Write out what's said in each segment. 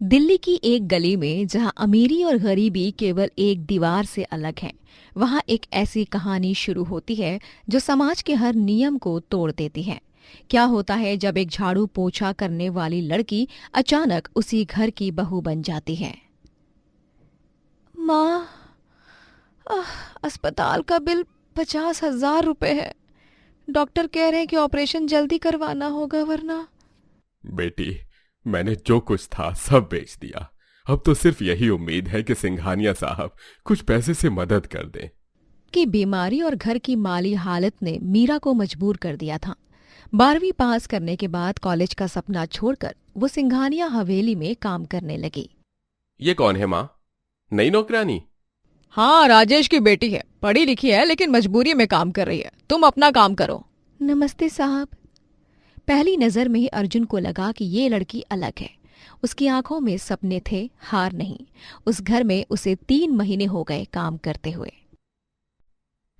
दिल्ली की एक गली में जहां अमीरी और गरीबी केवल एक दीवार से अलग है, वहां एक ऐसी कहानी शुरू होती है जो समाज के हर नियम को तोड़ देती है। क्या होता है जब एक झाड़ू पोछा करने वाली लड़की अचानक उसी घर की बहू बन जाती है। माँ, अस्पताल का बिल 50,000 रुपए है। डॉक्टर कह रहे हैं कि ऑपरेशन जल्दी करवाना होगा वरना। बेटी, मैंने जो कुछ था सब बेच दिया। अब तो सिर्फ यही उम्मीद है कि सिंघानिया साहब कुछ पैसे से मदद कर दें। कि बीमारी और घर की माली हालत ने मीरा को मजबूर कर दिया था। 12वीं पास करने के बाद कॉलेज का सपना छोड़कर वो सिंघानिया हवेली में काम करने लगी। ये कौन है माँ? नई नौकरानी? हाँ, राजेश की बेटी है। पढ़ी लिखी है लेकिन मजबूरी में काम कर रही है। तुम अपना काम करो। नमस्ते साहब। पहली नजर में ही अर्जुन को लगा कि ये लड़की अलग है। उसकी आंखों में सपने थे, हार नहीं। उस घर में उसे 3 महीने हो गए काम करते हुए।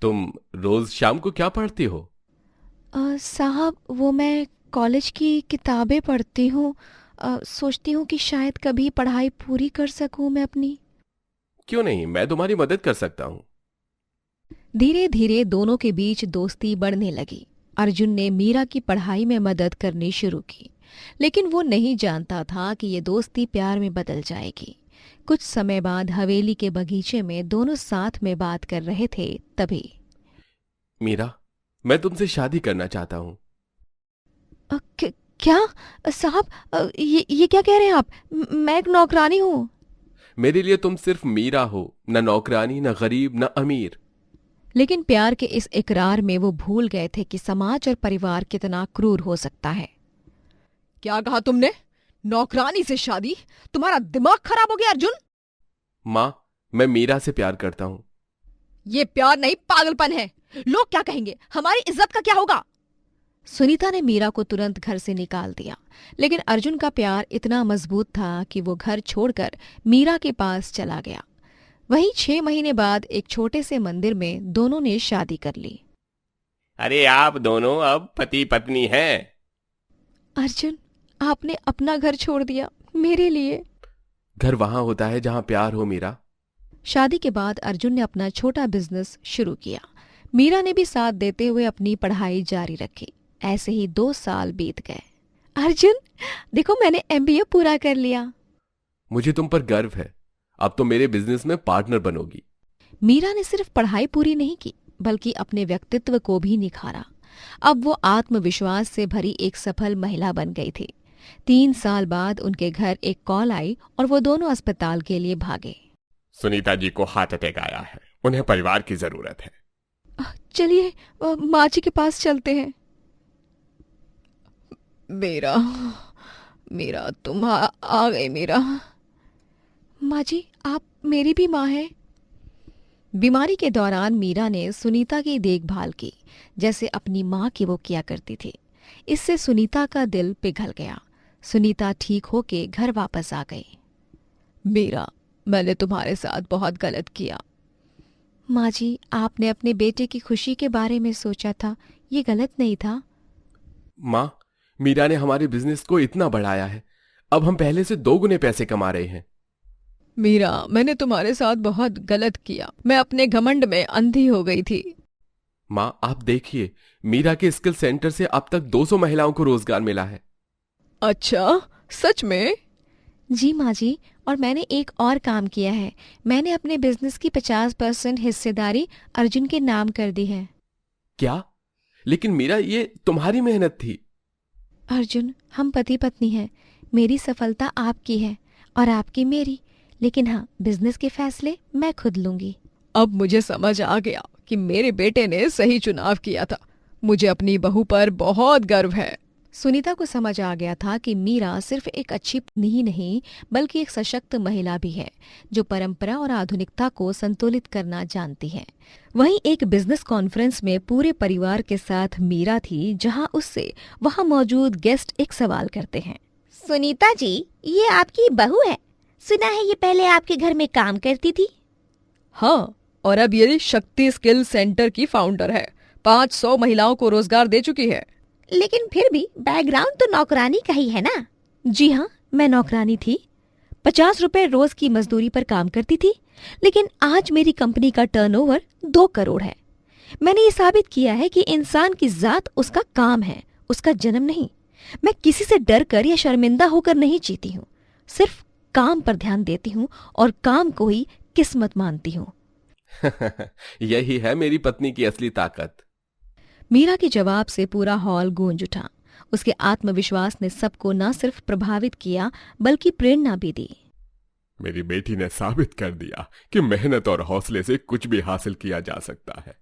तुम रोज शाम को क्या पढ़ती हो? साहब, वो मैं कॉलेज की किताबें पढ़ती हूँ। सोचती हूँ कि शायद कभी पढ़ाई पूरी कर सकूँ मैं अपनी। क्यों नहीं, मैं तुम्हारी मदद कर सकता हूँ। धीरे धीरे दोनों के बीच दोस्ती बढ़ने लगी। अर्जुन ने मीरा की पढ़ाई में मदद करनी शुरू की, लेकिन वो नहीं जानता था कि ये दोस्ती प्यार में बदल जाएगी। कुछ समय बाद हवेली के बगीचे में दोनों साथ में बात कर रहे थे, तभी मीरा, मैं तुमसे शादी करना चाहता हूँ। क्या साहब, ये क्या कह रहे हैं आप? मैं एक नौकरानी हूँ। मेरे लिए तुम सिर्फ मीरा हो, न नौकरानी, न गरीब, न अमीर। लेकिन प्यार के इस इकरार में वो भूल गए थे कि समाज और परिवार कितना क्रूर हो सकता है। क्या कहा तुमने? नौकरानी से शादी? तुम्हारा दिमाग खराब हो गया अर्जुन? माँ, मैं मीरा से प्यार करता हूँ। ये प्यार नहीं, पागलपन है। लोग क्या कहेंगे? हमारी इज्जत का क्या होगा? सुनीता ने मीरा को तुरंत घर से निकाल दिया, लेकिन अर्जुन का प्यार इतना मजबूत था कि वो घर छोड़कर मीरा के पास चला गया। वहीं 6 महीने बाद एक छोटे से मंदिर में दोनों ने शादी कर ली। अरे, आप दोनों अब पति पत्नी हैं। अर्जुन, आपने अपना घर छोड़ दिया मेरे लिए। घर वहां होता है जहां प्यार हो मीरा। शादी के बाद अर्जुन ने अपना छोटा बिजनेस शुरू किया। मीरा ने भी साथ देते हुए अपनी पढ़ाई जारी रखी। ऐसे ही 2 साल बीत गए। अर्जुन, देखो मैंने MBA पूरा कर लिया। मुझे तुम पर गर्व है। अब तो मेरे बिजनेस में पार्टनर बनोगी। मीरा ने सिर्फ पढ़ाई पूरी नहीं की, बल्कि अपने व्यक्तित्व को भी निखारा। अब वो आत्मविश्वास से भरी एक सफल महिला बन गई थी। 3 साल बाद उनके घर एक कॉल आई और वो दोनों अस्पताल के लिए भागे। सुनीता जी को हार्ट अटैक आया है, उन्हें परिवार की जरूरत है। चलिए माँ जी के पास चलते हैं। मेरा मेरा तुम आ गए मेरा। माँ जी, आप मेरी भी माँ हैं। बीमारी के दौरान मीरा ने सुनीता की देखभाल की जैसे अपनी माँ की वो किया करती थी। इससे सुनीता का दिल पिघल गया। सुनीता ठीक होके घर वापस आ गई। मीरा, मैंने तुम्हारे साथ बहुत गलत किया। माँ जी, आपने अपने बेटे की खुशी के बारे में सोचा था, ये गलत नहीं था। माँ, मीरा ने हमारे बिजनेस को इतना बढ़ाया है। अब हम पहले से 2 गुने पैसे कमा रहे हैं। मीरा, मैंने तुम्हारे साथ बहुत गलत किया। मैं अपने घमंड में अंधी हो गई थी। माँ, आप देखिए, मीरा के स्किल सेंटर से अब तक 200 महिलाओं को रोजगार मिला है। अच्छा, सच में? जी माँ जी, और मैंने एक और काम किया है। मैंने अपने बिजनेस की 50% हिस्सेदारी अर्जुन के नाम कर दी है। क्या? लेकिन मीरा, ये तुम्हारी मेहनत थी। अर्जुन, हम पति पत्नी हैं। मेरी सफलता आपकी है और आपकी मेरी, लेकिन हाँ, बिजनेस के फैसले मैं खुद लूंगी। अब मुझे समझ आ गया कि मेरे बेटे ने सही चुनाव किया था। मुझे अपनी बहू पर बहुत गर्व है। सुनीता को समझ आ गया था कि मीरा सिर्फ एक अच्छी पत्नी ही नहीं, बल्कि एक सशक्त महिला भी है, जो परंपरा और आधुनिकता को संतुलित करना जानती है। वहीं एक बिजनेस कॉन्फ्रेंस में पूरे परिवार के साथ मीरा थी, जहां उससे वहां मौजूद गेस्ट एक सवाल करते हैं। सुनीता जी, ये आपकी बहू है? सुना है ये पहले आपके घर में काम करती थी। हाँ, और अब ये शक्ति स्किल सेंटर की फाउंडर है। 500 महिलाओं को रोजगार दे चुकी है। लेकिन फिर भी बैकग्राउंड तो नौकरानी का ही है ना? जी हाँ, मैं नौकरानी थी, 50 रुपए रोज की मजदूरी पर काम करती थी, लेकिन आज मेरी कंपनी का टर्नओवर 2 करोड़ है। मैंने ये साबित किया है कि इंसान की जात उसका काम है, उसका जन्म नहीं। मैं किसी से डर कर या शर्मिंदा होकर नहीं जीती हूँ, सिर्फ काम पर ध्यान देती हूँ और काम को ही किस्मत मानती हूँ। यही है मेरी पत्नी की असली ताकत। मीरा के जवाब से पूरा हॉल गूंज उठा। उसके आत्मविश्वास ने सबको न सिर्फ प्रभावित किया बल्कि प्रेरणा भी दी। मेरी बेटी ने साबित कर दिया कि मेहनत और हौसले से कुछ भी हासिल किया जा सकता है।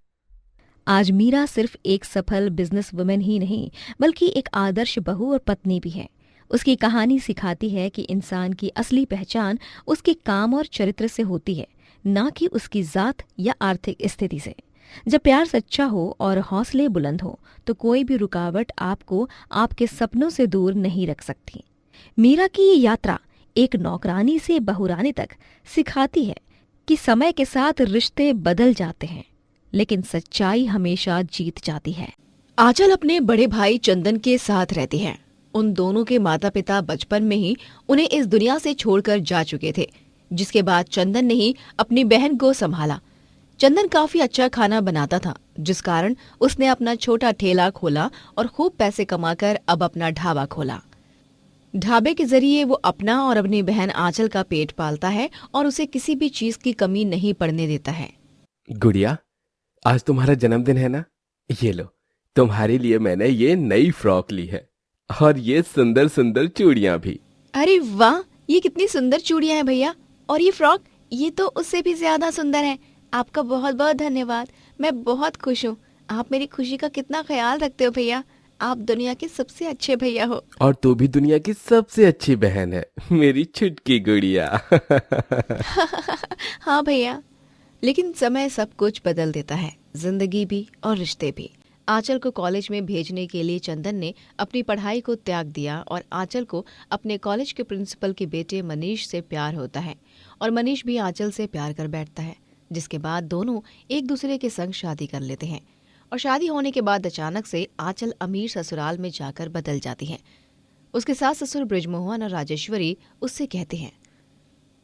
आज मीरा सिर्फ एक सफल बिजनेस वुमेन ही नहीं बल्कि एक आदर्श बहू और पत्नी भी है। उसकी कहानी सिखाती है कि इंसान की असली पहचान उसके काम और चरित्र से होती है, न कि उसकी जात या आर्थिक स्थिति से। जब प्यार सच्चा हो और हौसले बुलंद हो तो कोई भी रुकावट आपको आपके सपनों से दूर नहीं रख सकती। मीरा की ये यात्रा एक नौकरानी से बहुरानी तक सिखाती है कि समय के साथ रिश्ते बदल जाते हैं, लेकिन सच्चाई हमेशा जीत जाती है। आंचल अपने बड़े भाई चंदन के साथ रहती है। उन दोनों के माता पिता बचपन में ही उन्हें इस दुनिया से छोड़कर जा चुके थे, जिसके बाद चंदन ने ही अपनी बहन को संभाला। चंदन काफी अच्छा खाना बनाता था, जिस कारण उसने अपना छोटा ठेला खोला और खूब पैसे कमाकर अब अपना ढाबा खोला। ढाबे के जरिए वो अपना और अपनी बहन आंचल का पेट पालता है और उसे किसी भी चीज की कमी नहीं पड़ने देता है। गुड़िया, आज तुम्हारा जन्मदिन है ना? ये लो, तुम्हारे लिए मैंने ये नई फ्रॉक ली है और ये सुंदर सुंदर चूड़ियां भी। अरे वाह, ये कितनी सुंदर चूड़ियां हैं भैया, और ये फ्रॉक, ये तो उससे भी ज्यादा सुंदर है। आपका बहुत बहुत धन्यवाद, मैं बहुत खुश हूँ। आप मेरी खुशी का कितना ख्याल रखते हो भैया, आप दुनिया के सबसे अच्छे भैया हो। और तू भी दुनिया की सबसे अच्छी बहन है, मेरी छुटकी गुड़िया। हाँ भैया, लेकिन समय सब कुछ बदल देता है, जिंदगी भी और रिश्ते भी। आंचल को कॉलेज में भेजने के लिए चंदन ने अपनी पढ़ाई को त्याग दिया और आंचल को अपने कॉलेज के प्रिंसिपल के बेटे मनीष से प्यार होता है और मनीष भी आंचल से प्यार कर बैठता है, जिसके बाद दोनों एक दूसरे के संग शादी कर लेते हैं। और शादी होने के बाद अचानक से आंचल अमीर ससुराल में जाकर बदल जाती है। उसके सास ससुर बृजमोहन और राजेश्वरी उससे कहते हैं,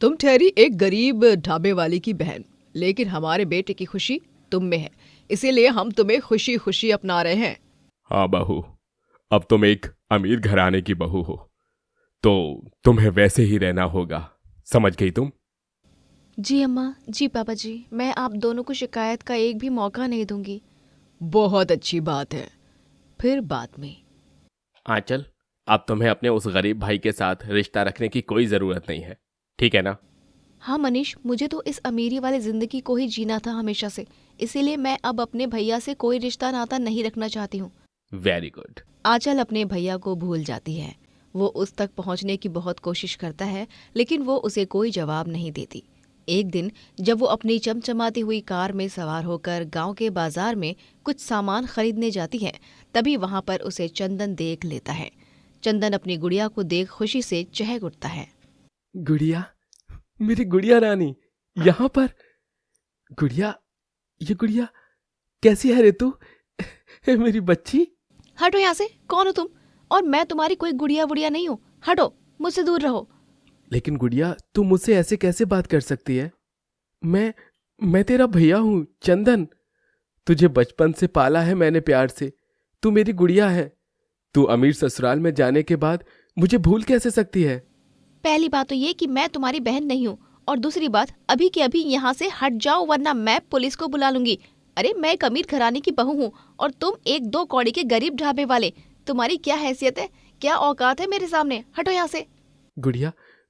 तुम ठहरी एक गरीब ढाबे वाली की बहन, लेकिन हमारे बेटे की खुशी तुम में है, इसीलिए हम तुम्हें खुशी खुशी अपना रहे हैं। हाँ बहू, अब तुम एक अमीर घराने की बहू हो तो तुम्हें वैसे ही रहना होगा, समझ गई तुम? जी अम्मा, जी पापा जी, मैं आप दोनों को शिकायत का एक भी मौका नहीं दूंगी। बहुत अच्छी बात है, फिर बाद में। आंचल, अब तुम्हें अपने उस गरीब भाई के साथ रिश्ता रखने की कोई जरूरत नहीं है, ठीक है ना? हाँ मनीष, मुझे तो इस अमीरी वाली जिंदगी को ही जीना था हमेशा से, इसीलिए मैं अब अपने भैया से कोई रिश्ता नाता नहीं रखना चाहती हूँ। Very good. आंचल अपने भैया को भूल जाती है। वो उस तक पहुँचने की बहुत कोशिश करता है, लेकिन वो उसे कोई जवाब नहीं देती। एक दिन जब वो अपनी चमचमाती हुई कार में सवार होकर गांव के बाजार में कुछ सामान खरीदने जाती है, तभी वहां पर उसे चंदन देख लेता है। चंदन अपनी गुड़िया को देख खुशी से चहक उठता है। गुड़िया, मेरी गुड़िया रानी, यहाँ पर। गुड़िया, ये गुड़िया कैसी है रे तू? मेरी बच्ची। हटो यहाँ से, कौन हो तुम? और मैं तुम्हारी कोई गुड़िया वुड़िया नहीं हूँ, हटो, मुझसे दूर रहो। लेकिन गुड़िया, तू मुझसे ऐसे कैसे बात कर सकती है? मैं तेरा भैया हूँ चंदन। तुझे बचपन से पाला है मैंने प्यार से, तू मेरी गुड़िया है। तू अमीर ससुराल में जाने के बाद मुझे भूल कैसे सकती है? पहली बात तो ये कि मैं तुम्हारी बहन नहीं हूँ, और दूसरी बात, अभी के अभी यहाँ से हट जाओ वरना मैं पुलिस को बुला लूंगी। अरे मैं एक अमीर घराने की बहू हूँ और तुम एक 2 कौड़ी के गरीब ढाबे वाले। तुम्हारी क्या हैसियत है, क्या औकात है मेरे सामने? हटो यहाँ से।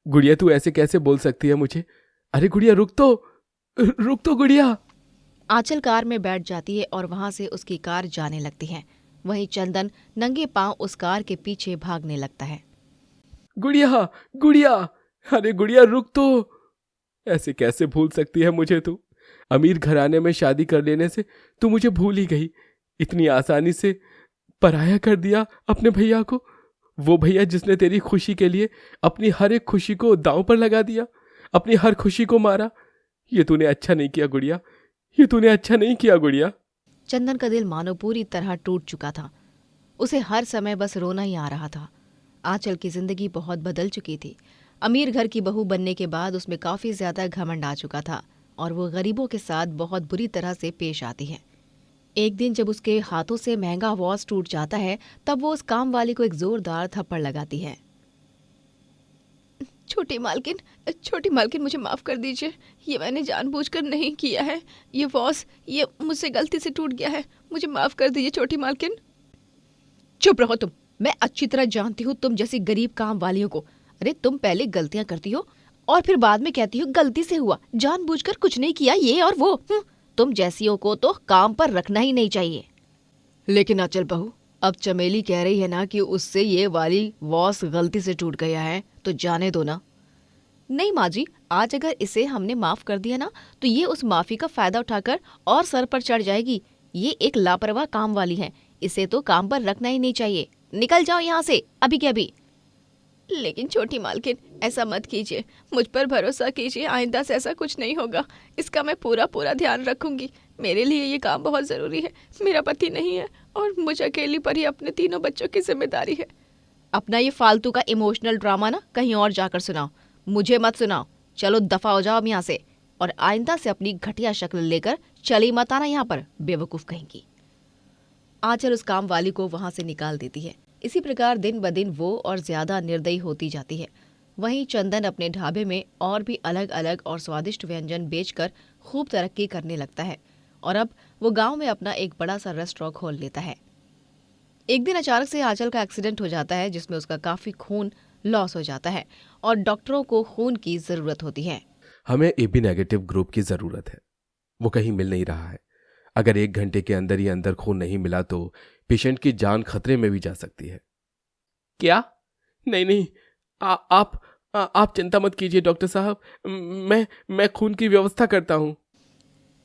गुड़िया, तू ऐसे कैसे बोल सकती है मुझे? अरे गुड़िया, रुक तो गुड़िया। आंचल कार में बैठ जाती है और वहां से उसकी कार जाने लगती है। वहीं चंदन नंगे पांव उस कार के पीछे भागने लगता है। गुड़िया, अरे गुड़िया रुक तो। ऐसे कैसे भूल सकती है मुझे तू? अमीर घराने में शादी कर लेने से तू मुझे भूल ही गई। इतनी आसानी से पराया कर दिया अपने भैया को, वो भैया जिसने तेरी खुशी के लिए अपनी हर एक खुशी को दांव पर लगा दिया, अपनी हर खुशी को मारा। ये तूने अच्छा नहीं किया गुड़िया, ये तूने अच्छा नहीं किया गुड़िया। चंदन का दिल मानो पूरी तरह टूट चुका था। उसे हर समय बस रोना ही आ रहा था। आंचल की जिंदगी बहुत बदल चुकी थी। अमीर घर की बहू बनने के बाद उसमें काफी ज्यादा घमंड आ चुका था और वो गरीबों के साथ बहुत बुरी तरह से पेश आती है। एक दिन जब उसके हाथों से महंगा वॉच टूट जाता है तब वो उस काम वाली को एक जोरदार थप्पड़ लगाती है। छोटी मालकिन मुझे माफ कर दीजिए, ये मैंने जानबूझकर नहीं किया है। ये वॉच ये मुझसे गलती से टूट गया है, मुझे माफ कर दीजिए छोटी मालकिन। चुप रहो तुम, मैं अच्छी तरह जानती हूँ तुम जैसी गरीब काम वालियों को। अरे तुम पहले गलतियां करती हो और फिर बाद में कहती हो गलती से हुआ, जानबूझकर कुछ नहीं किया ये और वो। तुम जैसियों को तो काम पर रखना ही नहीं चाहिए। लेकिन अचल बहू, अब चमेली कह रही है ना कि उससे ये वाली वॉच गलती से टूट गया है, तो जाने दो ना। नहीं माँ जी, आज अगर इसे हमने माफ कर दिया ना तो ये उस माफी का फायदा उठाकर और सर पर चढ़ जाएगी। ये एक लापरवाह काम वाली है, इसे तो काम पर रखना ही नहीं चाहिए। निकल जाओ यहाँ से अभी के अभी। लेकिन छोटी मालकिन, ऐसा मत कीजिए, मुझ पर भरोसा कीजिए, आइंदा से ऐसा कुछ नहीं होगा। इसका मैं पूरा ध्यान रखूंगी। मेरे लिए ये काम बहुत जरूरी है, मेरा पति नहीं है और मुझ अकेली पर ही अपने 3 बच्चों की जिम्मेदारी है। अपना ये फालतू का इमोशनल ड्रामा ना कहीं और जाकर सुनाओ, मुझे मत सुनाओ। चलो दफा हो जाओ अब यहाँ से, और आइंदा से अपनी घटिया शक्ल लेकर चली मत आना यहाँ पर, बेवकूफ कहेंगी। आंचल उस काम वाली को वहां से निकाल देती है। इसी प्रकार दिन ब दिन वो और ज्यादा निर्दयी होती जाती है। वहीं चंदन अपने ढाबे में और भी अलग अलग और स्वादिष्ट व्यंजन बेचकर खूब तरक्की करने लगता है और अब वो गांव में अपना एक बड़ा सा रेस्टोरेंट खोल लेता है। एक दिन अचानक से आंचल का एक्सीडेंट हो जाता है जिसमें उसका काफी खून लॉस हो जाता है और डॉक्टरों को खून की जरूरत होती है। हमें AB नेगेटिव ग्रुप की जरूरत है, वो कहीं मिल नहीं रहा है। अगर 1 घंटे के अंदर ही अंदर खून नहीं मिला तो पेशेंट की जान खतरे में भी जा सकती है। क्या? नहीं, आप चिंता मत कीजिए डॉक्टर साहब, मैं खून की व्यवस्था करता हूँ।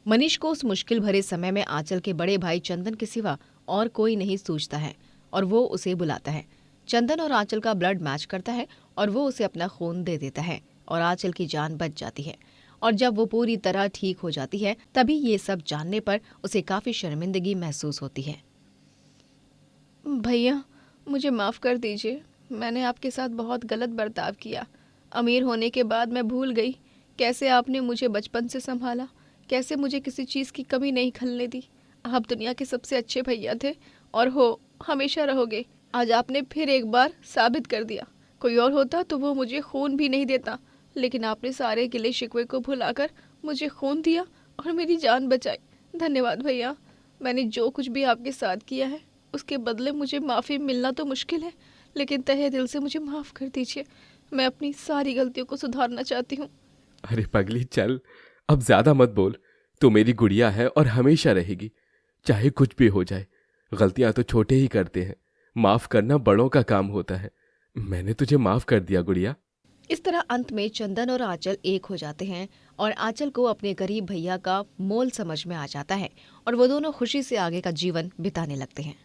मनीष को उस मुश्किल भरे समय में आंचल के बड़े भाई चंदन के सिवा और कोई नहीं सूझता है और वो उसे बुलाता है। चंदन और आंचल का ब्लड मैच करता है और वो उसे अपना खून दे देता है और आंचल की जान बच जाती है। और जब वो पूरी तरह ठीक हो जाती है तभी ये सब जानने पर उसे काफी शर्मिंदगी महसूस होती है। भैया, मुझे माफ कर दीजिए, मैंने आपके साथ बहुत गलत बर्ताव किया। अमीर होने के बाद मैं भूल गई कैसे आपने मुझे बचपन से संभाला, कैसे मुझे किसी चीज़ की कमी नहीं खलने दी। आप दुनिया के सबसे अच्छे भैया थे और हो हमेशा रहोगे। आज आपने फिर एक बार साबित कर दिया। कोई और होता तो वो मुझे खून भी नहीं देता, लेकिन आपने सारे गिले शिकवे को भुलाकर मुझे खून दिया और मेरी जान बचाई। धन्यवाद भैया। मैंने जो कुछ भी आपके साथ किया है उसके बदले मुझे माफ़ी मिलना तो मुश्किल है, लेकिन तहे दिल से मुझे माफ़ कर दीजिए। मैं अपनी सारी गलतियों को सुधारना चाहती हूँ। अरे पगली चल, अब ज्यादा मत बोल। तू मेरी गुड़िया है और हमेशा रहेगी, चाहे कुछ भी हो जाए। गलतियां तो छोटे ही करते हैं, माफ करना बड़ों का काम होता है। मैंने तुझे माफ कर दिया गुड़िया। इस तरह अंत में चंदन और आंचल एक हो जाते हैं और आंचल को अपने गरीब भैया का मोल समझ में आ जाता है और वो दोनों खुशी से आगे का जीवन बिताने लगते हैं।